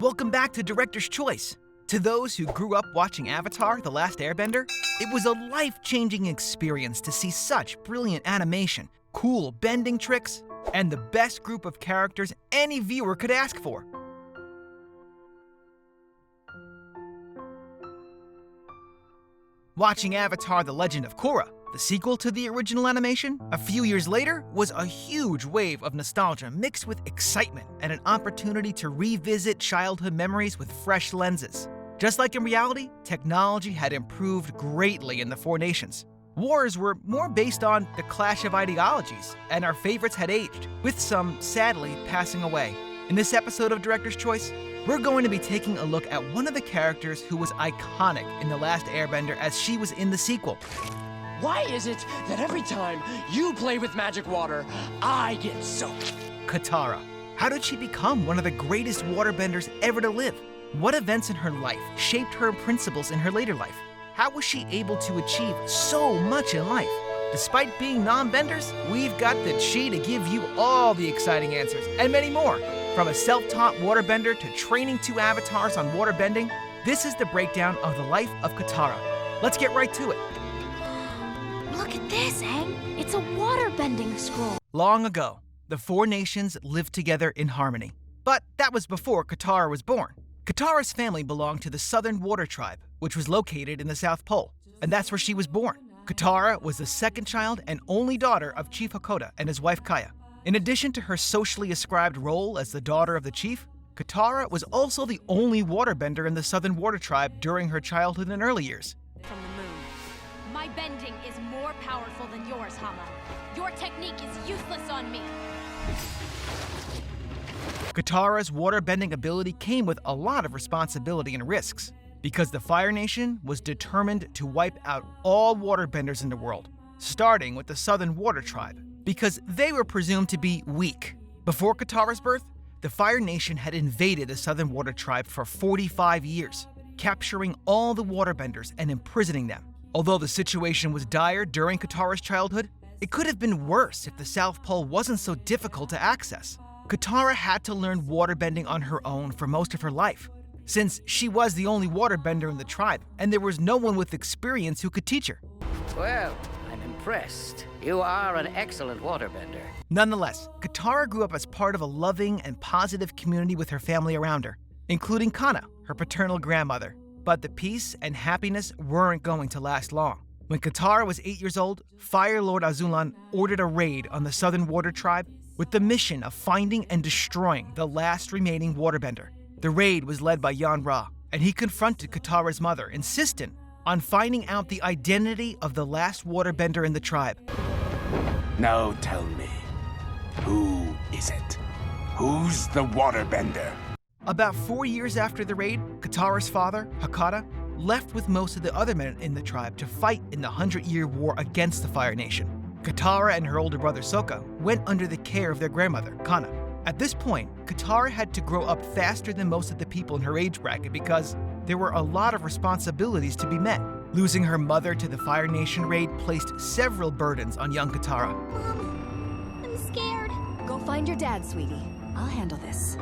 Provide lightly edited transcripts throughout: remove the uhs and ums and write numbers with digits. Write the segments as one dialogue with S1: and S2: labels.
S1: Welcome back to Director's Choice. To those who grew up watching Avatar: The Last Airbender, it was a life-changing experience to see such brilliant animation, cool bending tricks, and the best group of characters any viewer could ask for. Watching Avatar: The Legend of Korra, the sequel to the original animation, a few years later, was a huge wave of nostalgia mixed with excitement and an opportunity to revisit childhood memories with fresh lenses. Just like in reality, technology had improved greatly in the Four Nations. Wars were more based on the clash of ideologies, and our favorites had aged, with some, sadly, passing away. In this episode of Director's Choice, we're going to be taking a look at one of the characters who was iconic in The Last Airbender as she was in the sequel.
S2: Why is it that every time you play with magic water, I get soaked?
S1: Katara. How did she become one of the greatest waterbenders ever to live? What events in her life shaped her principles in her later life? How was she able to achieve so much in life? Despite being non-benders, we've got the chi to give you all the exciting answers, and many more. From a self-taught waterbender to training 2 avatars on waterbending, this is the breakdown of the life of Katara. Let's get right to it.
S3: Look at this, Aang. It's a waterbending scroll.
S1: Long ago, the Four Nations lived together in harmony. But that was before Katara was born. Katara's family belonged to the Southern Water Tribe, which was located in the South Pole, and that's where she was born. Katara was the second child and only daughter of Chief Hakoda and his wife Kaya. In addition to her socially ascribed role as the daughter of the chief, Katara was also the only waterbender in the Southern Water Tribe during her childhood and early years.
S4: From the moon. My bending is more powerful than yours, Hama. Your technique is useless on me.
S1: Katara's waterbending ability came with a lot of responsibility and risks, because the Fire Nation was determined to wipe out all waterbenders in the world, starting with the Southern Water Tribe, because they were presumed to be weak. Before Katara's birth, the Fire Nation had invaded the Southern Water Tribe for 45 years, capturing all the waterbenders and imprisoning them. Although the situation was dire during Katara's childhood, it could have been worse if the South Pole wasn't so difficult to access. Katara had to learn waterbending on her own for most of her life, since she was the only waterbender in the tribe, and there was no one with experience who could teach her.
S5: Well, I'm impressed. You are an excellent waterbender.
S1: Nonetheless, Katara grew up as part of a loving and positive community with her family around her, including Kana, her paternal grandmother. But the peace and happiness weren't going to last long. When Katara was 8 years old, Fire Lord Azulon ordered a raid on the Southern Water Tribe with the mission of finding and destroying the last remaining waterbender. The raid was led by Yan Ra, and he confronted Katara's mother, insistent on finding out the identity of the last waterbender in the tribe.
S6: Now tell me, who is it? Who's the waterbender?
S1: About 4 years after the raid, Katara's father, Hakoda, left with most of the other men in the tribe to fight in the 100-Year War against the Fire Nation. Katara and her older brother Sokka went under the care of their grandmother, Kana. At this point, Katara had to grow up faster than most of the people in her age bracket because there were a lot of responsibilities to be met. Losing her mother to the Fire Nation raid placed several burdens on young Katara.
S3: Mom, I'm scared.
S7: Go find your dad, sweetie. I'll handle this.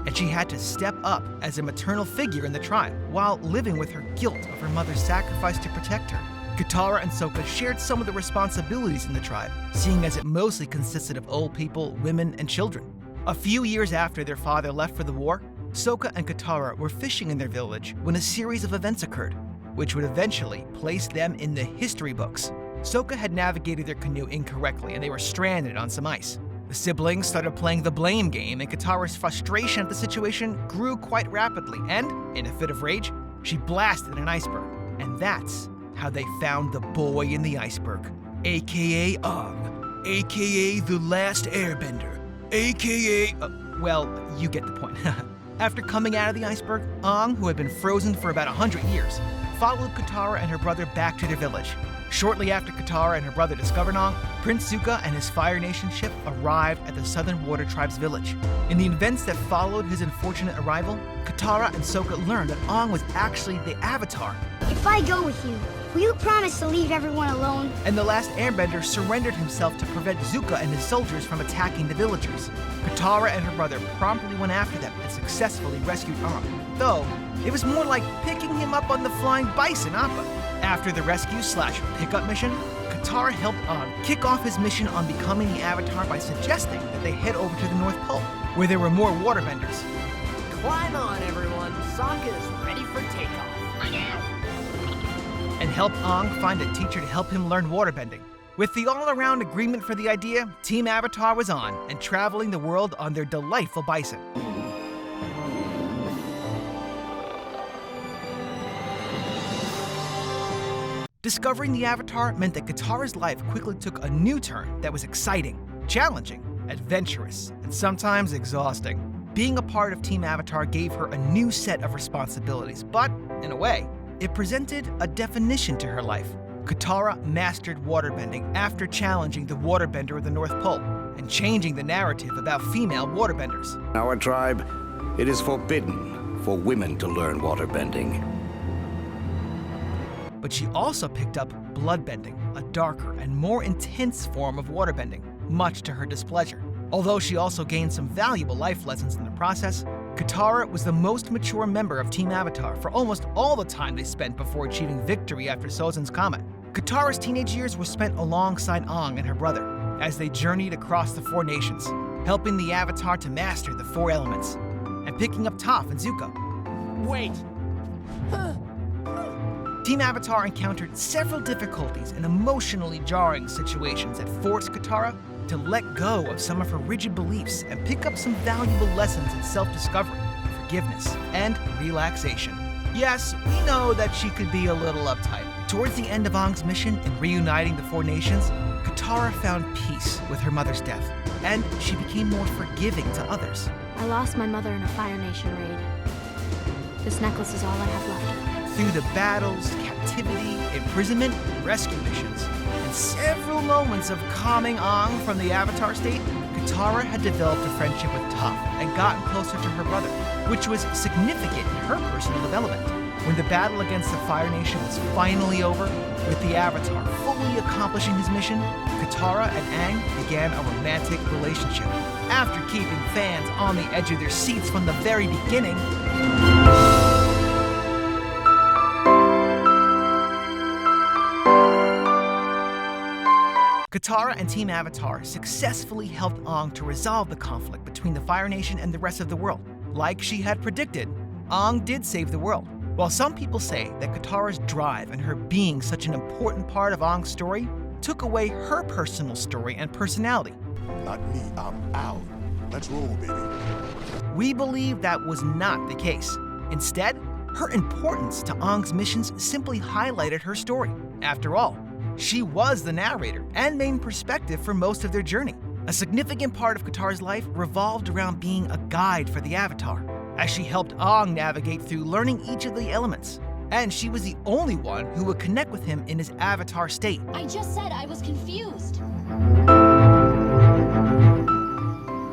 S1: And she had to step up as a maternal figure in the tribe while living with her guilt of her mother's sacrifice to protect her. Katara and Sokka shared some of the responsibilities in the tribe, seeing as it mostly consisted of old people, women, and children. A few years after their father left for the war, Sokka and Katara were fishing in their village when a series of events occurred, which would eventually place them in the history books. Sokka had navigated their canoe incorrectly and they were stranded on some ice. The siblings started playing the blame game, and Katara's frustration at the situation grew quite rapidly, and, in a fit of rage, she blasted an iceberg. And that's how they found the boy in the iceberg, aka Aang, aka the last airbender, aka... well, you get the point. After coming out of the iceberg, Aang, who had been frozen for about 100 years, followed Katara and her brother back to their village. Shortly after Katara and her brother discovered Aang, Prince Zuko and his Fire Nation ship arrived at the Southern Water Tribe's village. In the events that followed his unfortunate arrival, Katara and Sokka learned that Aang was actually the Avatar.
S3: If I go with you,
S8: will you promise to leave everyone alone?
S1: And the last airbender surrendered himself to prevent Zuko and his soldiers from attacking the villagers. Katara and her brother promptly went after them and successfully rescued Aang, though it was more like picking him up on the flying bison Appa. After the rescue/pickup mission, Katara helped Aang kick off his mission on becoming the Avatar by suggesting that they head over to the North Pole, where there were more waterbenders.
S2: Climb on, everyone. Sokka is ready for takeoff.
S1: And help Aang find a teacher to help him learn waterbending. With the all-around agreement for the idea, Team Avatar was on and traveling the world on their delightful bison. Discovering the Avatar meant that Katara's life quickly took a new turn that was exciting, challenging, adventurous, and sometimes exhausting. Being a part of Team Avatar gave her a new set of responsibilities, but, in a way, it presented a definition to her life. Katara mastered waterbending after challenging the waterbender of the North Pole and changing the narrative about female waterbenders.
S9: Our tribe, it is forbidden for women to learn waterbending.
S1: But she also picked up bloodbending, a darker and more intense form of waterbending, much to her displeasure. Although she also gained some valuable life lessons in the process, Katara was the most mature member of Team Avatar for almost all the time they spent before achieving victory after Sozin's Comet. Katara's teenage years were spent alongside Aang and her brother as they journeyed across the four nations, helping the Avatar to master the four elements, and picking up Toph and Zuko.
S2: Wait.
S1: Team Avatar encountered several difficulties and emotionally jarring situations that forced Katara to let go of some of her rigid beliefs and pick up some valuable lessons in self-discovery, forgiveness, and relaxation. Yes, we know that she could be a little uptight. Towards the end of Aang's mission in reuniting the four nations, Katara found peace with her mother's death, and she became more forgiving to others.
S3: I lost my mother in a Fire Nation raid. This necklace is all I have left of her.
S1: Through the battles, captivity, imprisonment, rescue missions, and several moments of calming Aang from the Avatar state, Katara had developed a friendship with Toph and gotten closer to her brother, which was significant in her personal development. When the battle against the Fire Nation was finally over, with the Avatar fully accomplishing his mission, Katara and Aang began a romantic relationship. After keeping fans on the edge of their seats from the very beginning, Katara and Team Avatar successfully helped Aang to resolve the conflict between the Fire Nation and the rest of the world. Like she had predicted, Aang did save the world. While some people say that Katara's drive and her being such an important part of Aang's story took away her personal story and personality.
S10: Not me, I'm out. Let's roll, baby.
S1: We believe that was not the case. Instead, her importance to Aang's missions simply highlighted her story. After all, she was the narrator and main perspective for most of their journey. A significant part of Katara's life revolved around being a guide for the Avatar, as she helped Aang navigate through learning each of the elements. And she was the only one who would connect with him in his Avatar state.
S4: I just said I was confused.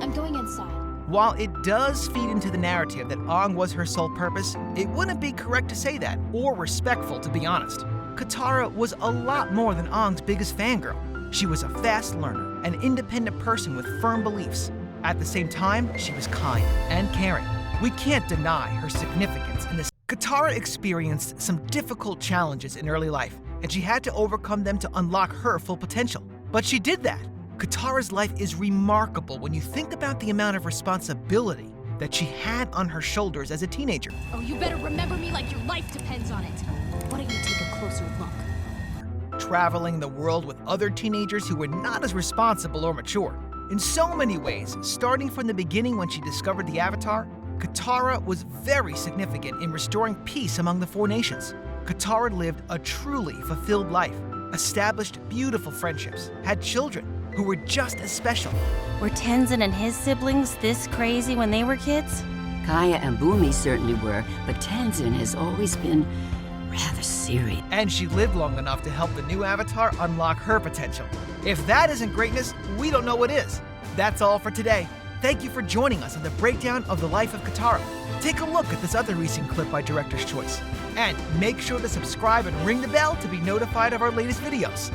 S4: I'm going inside.
S1: While it does feed into the narrative that Aang was her sole purpose, it wouldn't be correct to say that, or respectful to be honest. Katara was a lot more than Aang's biggest fangirl. She was a fast learner, an independent person with firm beliefs. At the same time, she was kind and caring. We can't deny her significance in this. Katara experienced some difficult challenges in early life, and she had to overcome them to unlock her full potential. But she did that. Katara's life is remarkable when you think about the amount of responsibility that she had on her shoulders as a teenager.
S4: Oh, you better remember me like your life depends on it. Why don't you take a closer look?
S1: Traveling the world with other teenagers who were not as responsible or mature. In so many ways, starting from the beginning when she discovered the Avatar, Katara was very significant in restoring peace among the four nations. Katara lived a truly fulfilled life, established beautiful friendships, had children who were just as special.
S11: Were Tenzin and his siblings this crazy when they were kids?
S12: Kaya and Bumi certainly were, but Tenzin has always been rather serious.
S1: And she lived long enough to help the new Avatar unlock her potential. If that isn't greatness, we don't know what is. That's all for today. Thank you for joining us on the breakdown of the life of Katara. Take a look at this other recent clip by Director's Choice. And make sure to subscribe and ring the bell to be notified of our latest videos.